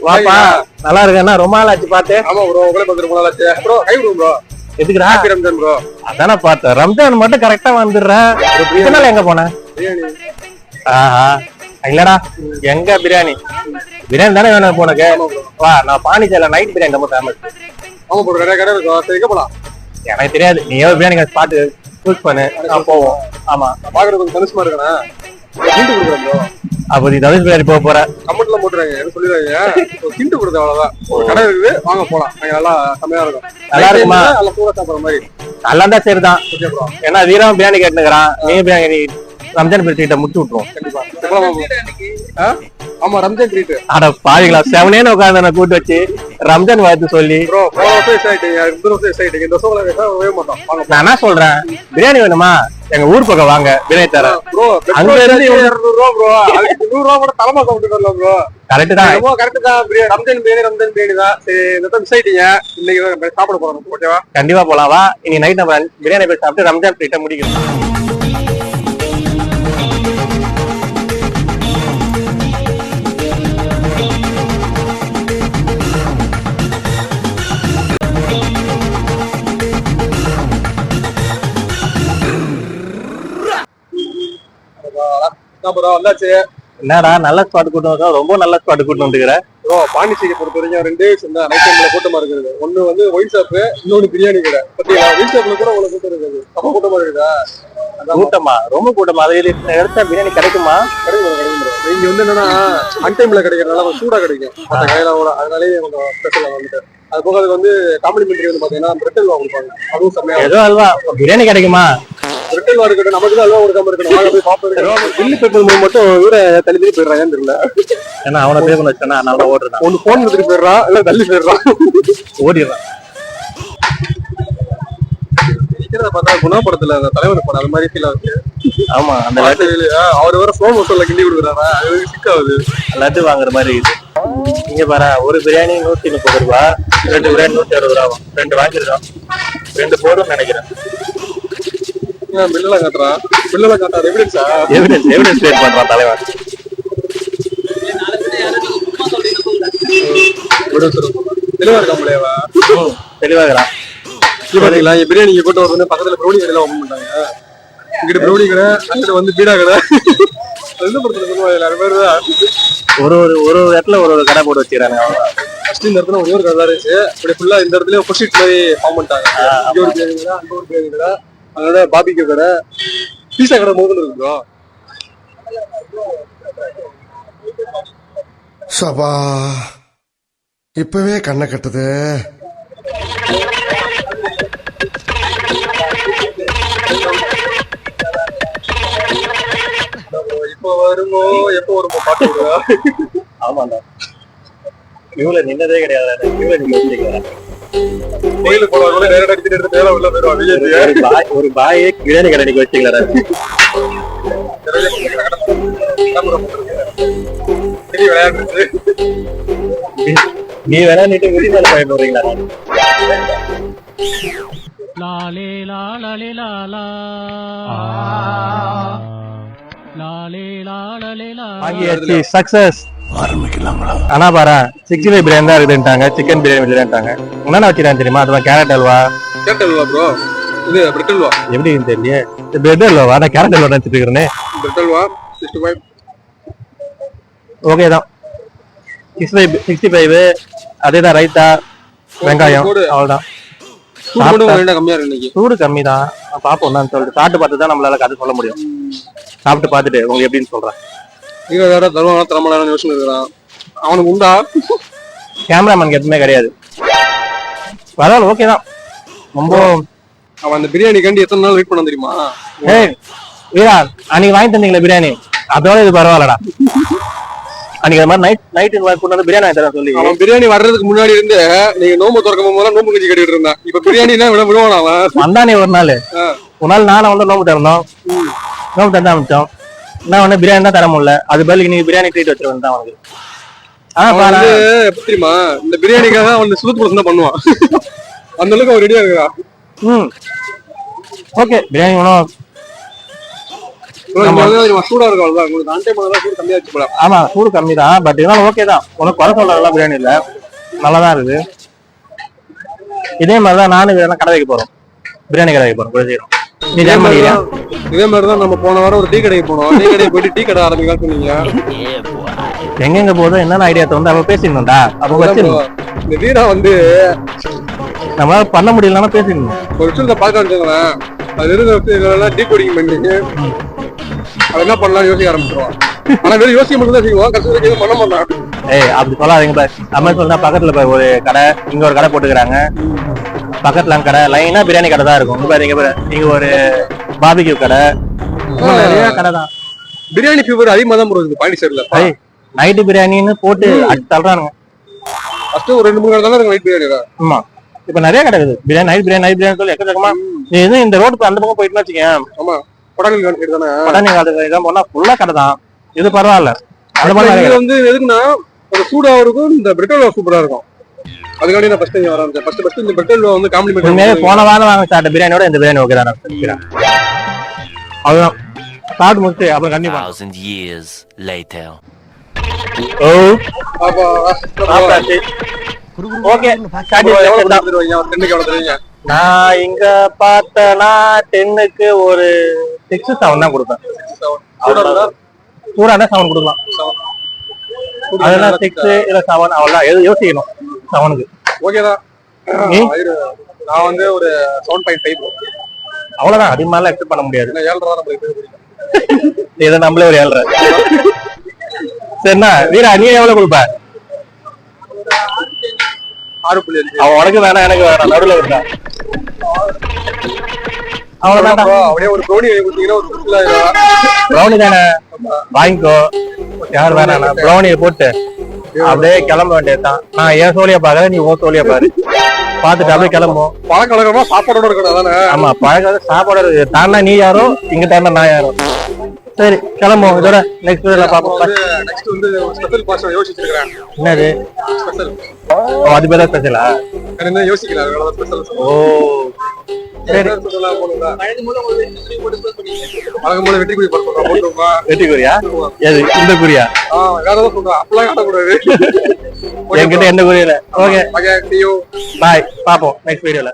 வாப்பா நல்லா இருக்கேன்னா ரொம்ப நாள் ஆச்சு பாத்து. ஆமா ப்ரோ, உங்களே பார்த்து ரொம்ப நாள் ஆச்சு ப்ரோ. ஹை ப்ரோ, எதுக்குடா ரம்ஜான் ப்ரோ? அதானே பார்த்தேன், ரம்ஜான் மட்டும் கரெக்டா வந்துடுறேன். இதனால எங்க போனேன்? ஆஹா இல்லடா, எங்க பிரியாணி பிரியாணி தானே வேணும் உனக்கு. வா, நான் பாண்டிச்சேரியில நைட் பிரியாணி ரொம்ப ஃபேமஸ். ஆமா ப்ரோ, நிறைய கடை இருக்கும். சரி, எங்க போலாம்? எனக்கு தெரியாது, நீ ஏதோ பிரியாணி ஸ்பாட் சூஸ் பண்ணு, நான் போவோம். ஆமா, பாக்குறது கொஞ்சம் கணிசமா இருக்கா? ஹிண்ட் கொடுக்குறேன் ப்ரோ. அப்போ நீ தவிர பிரியாணி போக போற? கமெண்ட்ல போட்டுறாங்க, என்ன சொல்லிடுறாங்க. ஹிண்ட் கொடுத்து அவ்வளவுதான். ஒரு கடை இருக்குது, வாங்க போலாம். அங்க நல்லா செமையா இருக்கும். நல்லா இருக்குமா? நல்லா சூடா சாப்பிடுற மாதிரி. நல்லா தான் சரிதான். ஏன்னா வீரம் பிரியாணி கேட்டுக்கிறான், நீ பிரியாணி ரம்ஜான் பிரியாணி முடிச்சு விட்டுருவோம். ஆமா, ரம்ஜான் ட்ரீட். அட பாவிங்களா, செவனேன்னு உட்காந்து கூட்டு வச்சு ரம்ஜான் வாழ்த்து சொல்லி. ப்ரோ, போன வருஷம் எஸ் ஆயிட்டீங்க, இந்த வருஷம் எஸ் ஆயிட்டீங்க. இந்த வருஷம் வரவே மாட்டோம். நான் என்ன சொல்றேன், பிரியாணி வேணுமா? எங்க ஊர் பக்கம் வாங்க, பிரியாணி தரேன். ப்ரோ, அங்க இருந்து 200 ரூபா ப்ரோ. அதுக்கு 100 ரூபா கூட தலைமா கவுண்ட் வரல ப்ரோ. கரெக்ட் தான், கரெக்ட் தான். ரம்ஜான் பிரியாணி தான். சரி, இந்த மிஸ் ஆயிட்டீங்க. இன்னைக்கு சாப்பிட போறோம், ஓகேவா? கண்டிப்பா போலாம். வா, இனி நைட் நம்ம பிரியாணி போய் சாப்பிட்டு ரம்ஜான் ட்ரீட்டை முடிக்கணும். என்னடா நல்ல ஸ்பாட் கூட்டம் இருக்கா? ரொம்ப நல்ல ஸ்பாட் கூட்டம் வந்துக்கிற ப்ரோ. பாண்டிச்சேரியை பொறுத்த வரைக்கும் 2 விஷயம் தான் நைட் டைம்ல கூட்டமா இருக்குது. ஒண்ணு வந்து ஒயின் ஷாப், இன்னொன்னு பிரியாணி கடை. பாத்தீங்களா, ஒயின் ஷாப்ல கூட அவ்வளவு கூட்டம் இருக்குது. ரொம்ப கூட்டமா இருக்குதா? கூட்டமா? ரொம்ப கூட்டமா? அது எடுத்தா பிரியாணி கிடைக்குமா? கிடைக்கும் ப்ரோ. இங்க வந்து என்னன்னா அன்டைம்ல கிடைக்கிறதுனால கொஞ்சம் சூடா கிடைக்கும் மற்ற கையிலோட. அதனாலேயே கொஞ்சம் ஸ்பெஷலா வந்துட்டு. அது போக அது வந்து காம்ப்ளிமெண்டரி வந்து பாத்தீங்கன்னா பிரெட் அல்வா கொடுப்பாங்க. அதுவும் செம்மையா. ஏதோ அல்வா பிரியாணி கிடைக்குமா? பிரெட் அல்வா இருக்கட்டும், நமக்கு தான் அல்வா கொடுக்காம இருக்கணும். வாங்க போய் பாப்போம். பில்லு பேப்பர் மட்டும் இவரை தள்ளி போயிடுறாங்கன்னு தெரியல. ஏன்னா அவனை பே பண்ண வச்சானா நல்லா ஓடுறான். ஒன்னு போன் எடுத்துட்டு போயிடுறான், இல்ல தள்ளி போயிடுறான், ஓடிடுறான். பார்த்தா குணப்படத்துல அந்த தலைவர் படம் அது மாதிரி ஃபீல் ஆகுது. ஆமா, அந்த அவர் வேற ஸ்லோ மோஷன்ல கிண்டி கொடுக்குறாரா, அது சிக்காகுது. லட்டு வாங்குற மாதிரி இருக்குது. இங்க பாரு, ஒரு பிரியாணி 130 ரூபா, 2 பிரியாணி 160 ரூபா. 2 வாங்கிருக்கோம், 2 போதும் நினைக்கிறேன். பில்லெல்லாம் காட்டுறான், பில்லெல்லாம் காட்டாது. எவிடன்ஸ் கிரியேட் பண்றான் தலைவர். தெளிவா இருக்கா முடியாவா? தெளிவாகிறான். பாத்தீங்களா, பிரியாணி போட்டு வந்து பக்கத்துல ப்ரௌனி கடையில ஓபன் பண்ணாங்க. இங்கிட்ட ப்ரௌனி கடை, அங்கிட்ட வந்து பீடா கடை. எந்த படத்துல சொல்லுவாங்க, ஒரு இடத்துல ஒரு கடை போட்டு வச்சுக்கிறாங்க. ஃபர்ஸ்ட் இந்த இடத்துல ஒரே ஒரு கடை இருந்துச்சு. இப்படி ஃபுல்லா இந்த இடத்துல பொசிட் மாதிரி ஃபார்ம் பண்ணிட்டாங்க. இங்க ஒரு பிரியாணி கடை, அங்க ஒரு பிரியாணி கடை, அதோட பாபிக்கு கடை, பீஸா கடை முதல்ல இருக்கு ப்ரோ. சபா, இப்பவே கண்ணை கட்டுது. இப்போ வருமோ எப்போ வருமோ பாட்டு விடுவா. ஆமாண்டா, கியூல நின்னதே கிடையாது. கியூல நின்று கோயிலுக்கு போனவங்க நேரடி எடுத்துட்டு நேரம் உள்ள போயிடுவாங்க. ஒரு பாயே பிரியாணி கடை நிக்க வச்சுக்கலடா. விளையாடுறது நீ விளையாண்டுட்டு விரிவான பயன் போறீங்களா? லாலே லாலே லாலா லாலே லாலே லாலா சக்சஸ் ஆரம்பிக்கலாங்களா? ஆனா பாரு, 65 பிரியாணி தான் இருக்குதுன்ட்டாங்க, சிக்கன் பிரியாணி இல்லைன்ட்டாங்க. என்னென்ன வச்சுக்கிறான்னு தெரியுமா? அதுதான் carrot halwa. Carrot halwa bro, இது பிரெட் அல்வா. எப்படி தெரியல, பிரெட் அல்வா. நான் கேரட் அல்வா நினைச்சிட்டு இருக்கிறேன். பிரெட் அல்வா 65 ஓகே தான். 65 அதேதான். ரைத்தா, வெங்காயம், அவ்வளவுதான். சூடு கம்மி தான். பாப்போம் என்னன்னு சொல்லிட்டு சாப்பிட்டு பார்த்து தான் நம்மளால கதை சொல்ல முடியும். சாப்பிட்டு பார்த்துட்டு உங்களுக்கு எப்படின்னு சொல்றேன். யோசனை இருக்கிறான் அவனுக்கு உண்டா? கேமராமேனுக்கு எதுவுமே கிடையாது. பரவாயில்ல, ஓகே தான். ரொம்ப அவன் அந்த பிரியாணி கண்டி எத்தனை நாள் வெயிட் பண்ண தெரியுமா? ஏய் வீரா, அன்னைக்கு வாங்கி தந்தீங்களா பிரியாணி, அதோட இது பரவாயில்லடா. அன்னைக்கு அது மாதிரி நைட்டு கொண்டு வந்து பிரியாணி வாங்கி தரேன் சொல்லி அவன் பிரியாணி வர்றதுக்கு முன்னாடி இருந்து நீங்க நோம்பு திறக்கும் போது நோம்பு கஞ்சி கட்டிட்டு இருந்தான். இப்ப பிரியாணினா விடுவான் அவன். வந்தானே ஒரு நாள் நானும் வந்து நோம்பு திறந்தோம். நோம்பு திறந்து ஆரம்பிச்சோம். என்ன ஒண்ணு பிரியாணி தான் தர முடியல. அது பதிலுக்கு நீங்க பிரியாணி ட்ரீட் வச்சிருவேன் தான் அவனுக்கு. எப்படி தெரியுமா, இந்த பிரியாணிக்காக அவன் சுத்து புலசம் தான் பண்ணுவான். அந்த அளவுக்கு அவன் ரெடியா இருக்கிறான். ஓகே, பிரியாணி வேணும். சூடா இருக்கும் அவ்வளவுதான். உங்களுக்கு அன்டைம் தான் சூடு கம்மியா வச்சு போலாம். ஆமா சூடு கம்மி தான், பட் இருந்தாலும் ஓகே தான். உனக்கு குறை சொல்றதெல்லாம் பிரியாணி இல்ல, நல்லாதான் இருக்குது. இதே மாதிரிதான் நானும் வேணா கடை வைக்க போறோம், பிரியாணி கடை வைக்க போறோம் கூட செய்யறோம். நீ ஜாயின் பண்ணிக்கிறியா? இதே மாதிரிதான் நம்ம போன வாரம் ஒரு டீ கடைக்கு போனோம். டீ கடைக்கு போயிட்டு டீ கடை ஆரம்பிக்கலாம் சொன்னீங்க. எங்க போதும் என்னென்ன ஐடியா தோணுது அப்ப பேசிடணும்டா. அப்ப வச்சிருந்தோம் இந்த வீரா வந்து நம்மளால பண்ண முடியலன்னா பேசிடணும். ஒரு விஷயத்த பார்க்க வச்சுங்களேன், அது இருந்த டீ கோடிங் பண்ணி அது என்ன பண்ணலாம் யோசிக்க ஆரம்பிச்சிருவான். ஆனா வெறும் யோசிக்க மட்டும் தான் செய்வோம், கஷ்டத்துக்கு எதுவும் பண்ண மாட்டான். ஏய் அப்படி சொல்லாதீங்க பாரு. அம்மா சொன்னா பக்கத்துல போய் ஒரு கடை, இங்க ஒரு கடை போட்டுக்கிறாங்க, பக்கத்துல கடை லைனா பிரியாணி கடை தான் இருக்கும். இங்க பாரு, இங்க ஒரு பாபிக்யூ கடை, நிறைய கடை தான். பிரியாணி ஃபீவர் அதிகமா தான் போகுது பாண்டிச்சேரியில. நைட்டு பிரியாணின்னு போட்டு அடிச்சு தள்ளுறானுங்க. ஃபர்ஸ்ட் ஒரு 2-3 கடை தான் நைட் பிரியாணி தான். ஆமா இப்ப நிறைய கடை இருக்குது பிரியாணி, நைட் பிரியாணி சொல்லி எக்கச்சக்கமா. நீ எதுவும் இந்த ரோடு அந்த பக்கம் போயிட்டுன்னு வச்சுக்கேன், ஆமா கொடாலி சைடு தானே, கொடாலி காடு போனா ஃபுல்லா கடை தான். இது பரவாயில்ல. அந்த மாதிரி வந்து எதுக்குன்னா ஒரு சூடா இருக்கும், இந்த பிரெட் அல்வா சூப்பரா இருக்கும். அதுக்காண்டி நான் ஃபர்ஸ்ட் இங்க வர ஆரம்பிச்சேன். ஃபர்ஸ்ட் இந்த பிரெட் அல்வா வந்து காம்ப்ளிமெண்ட். போன வாரம் வாங்க சாப்பிட்ட பிரியாணியோட இந்த பிரியாணி ஓகே தான் நினைக்கிறேன். அதுதான் சாப்பிட்டு முடிச்சு அப்புறம் கண்டிப்பா. 1000 years later. ஓ ஓகே நான் இங்க பார்த்தனா 10க்கு ஒரு 6-7 தான் கொடுப்பேன். சூடான 7 கொடுக்கலாம். அதெல்லாம் 6 இல்ல 7 அவ்வளவுதான். எது யோசிக்கணும் 7க்கு. ஓகேதான். நான் வந்து ஒரு 7.5 அவ்வளவுதான். அதிகமாலாம் எக்ஸ்பெக்ட் பண்ண முடியாது. 7.5 இதை நம்மளே ஒரு 7.5. சரிண்ணா வீரா நீ எவ்வளவு கொடுப்ப? 6.5. அவன் உனக்கு வேணாம் எனக்கு வேணாம், நடுவில் இருக்கா. அவ்வளவுதான். அப்படியே ஒரு ப்ரௌனி கொடுத்தீங்கன்னா ஒரு ப்ரௌனி தானே வாங்கிக்கோ. யார் வேணாம் ப்ரௌனியை போட்டு அப்படியே கிளம்ப வேண்டியதுதான். நான் ஏன் சோழியா பாக்குறேன், நீ ஓ சோழியா பாரு. பாத்துட்டு அப்படியே கிளம்பும். பழக்கழகமா சாப்பாடோட இருக்கணும் தானே. ஆமா பழக்க சாப்பாடு தாண்டா நீ யாரோ, இங்க தாண்டா நான் யாரோ. சரி கிளம்புவோம். இதோட நெக்ஸ்ட் வீடியோல பாப்போம். நெக்ஸ்ட் வந்து ஸ்பெஷல் பாஸ்டா யோசிச்சிருக்கேன். என்னது ஸ்பெஷல்? அது பேர் ஸ்பெஷலா? என்ன யோசிக்கிறேன், அதனால ஸ்பெஷல். ஓ சரி. வழக்கம்போல வெற்றி குறி போட்டுருமா? வெற்றி குறியா? எது இந்த குறியா? வேற ஏதாவது சொல்றேன், அப்பெல்லாம் காட்டக்கூடாது. என்கிட்ட எந்த குறியில. ஓகே பாய், பாப்போம் நெக்ஸ்ட் வீடியோல.